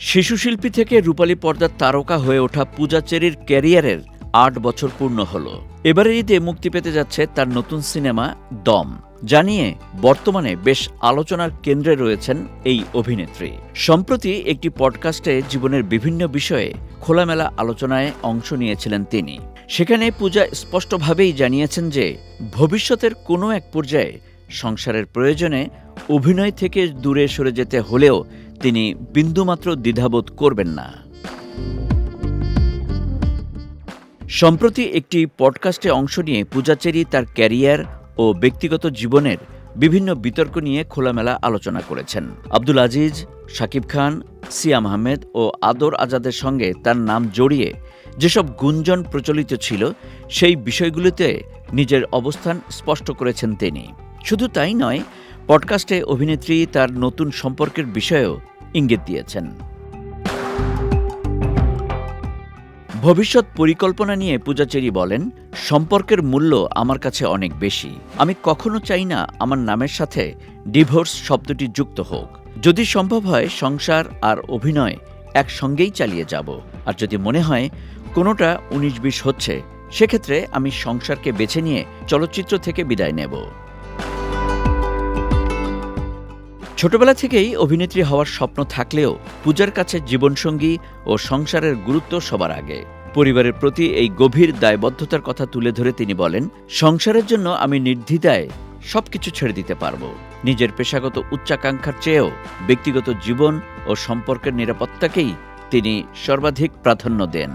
শিশুশিল্পী থেকে রূপালী পর্দার তারকা হয়ে ওঠা পূজা চেরির ক্যারিয়ারের ৮ বছর পূর্ণ হল। এবারের ঈদে মুক্তি পেতে যাচ্ছে তার নতুন সিনেমা দম, যা নিয়ে বর্তমানে বেশ আলোচনার কেন্দ্রে রয়েছেন এই অভিনেত্রী। সম্প্রতি একটি পডকাস্টে জীবনের বিভিন্ন বিষয়ে খোলামেলা আলোচনায় অংশ নিয়েছিলেন তিনি। সেখানে পূজা স্পষ্টভাবেই জানিয়েছেন যে ভবিষ্যতের কোনো এক পর্যায়ে সংসারের প্রয়োজনে অভিনয় থেকে দূরে সরে যেতে হলেও তিনি বিন্দুমাত্র দ্বিধাবোধ করবেন না। সম্প্রতি একটি পডকাস্টে অংশ নিয়ে পূজা চেরি তার ক্যারিয়ার ও ব্যক্তিগত জীবনের বিভিন্ন বিতর্ক নিয়ে খোলামেলা আলোচনা করেছেন। আব্দুল আজিজ, শাকিব খান, সিয়াম আহমেদ ও আদর আজাদের সঙ্গে তার নাম জড়িয়ে যেসব গুঞ্জন প্রচলিত ছিল, সেই বিষয়গুলিতে নিজের অবস্থান স্পষ্ট করেছেন তিনি। শুধু তাই নয়, পডকাস্টে অভিনেত্রী তার নতুন সম্পর্কের বিষয়েও ইঙ্গিত দিয়েছেন। ভবিষ্যৎ পরিকল্পনা নিয়ে পূজা চেরি বলেন, সম্পর্কের মূল্য আমার কাছে অনেক বেশি। আমি কখনো চাই না আমার নামের সাথে ডিভোর্স শব্দটি যুক্ত হোক। যদি সম্ভব হয় সংসার আর অভিনয় একসঙ্গেই চালিয়ে যাব। আর যদি মনে হয় কোনোটা ১৯-২০ হচ্ছে, সেক্ষেত্রে আমি সংসারকে বেছে নিয়ে চলচ্চিত্র থেকে বিদায় নেব। ছোটবেলা থেকেই অভিনেত্রী হওয়ার স্বপ্ন থাকলেও পূজার কাছে জীবনসঙ্গী ও সংসারের গুরুত্ব সবার আগে। পরিবারের প্রতি এই গভীর দায়বদ্ধতার কথা তুলে ধরে তিনি বলেন, সংসারের জন্য আমি নির্দ্বিধায় সবকিছু ছেড়ে দিতে পারব। নিজের পেশাগত উচ্চাকাঙ্ক্ষার চেয়েও ব্যক্তিগত জীবন ও সম্পর্কের নিরাপত্তাকেই তিনি সর্বাধিক প্রাধান্য দেন।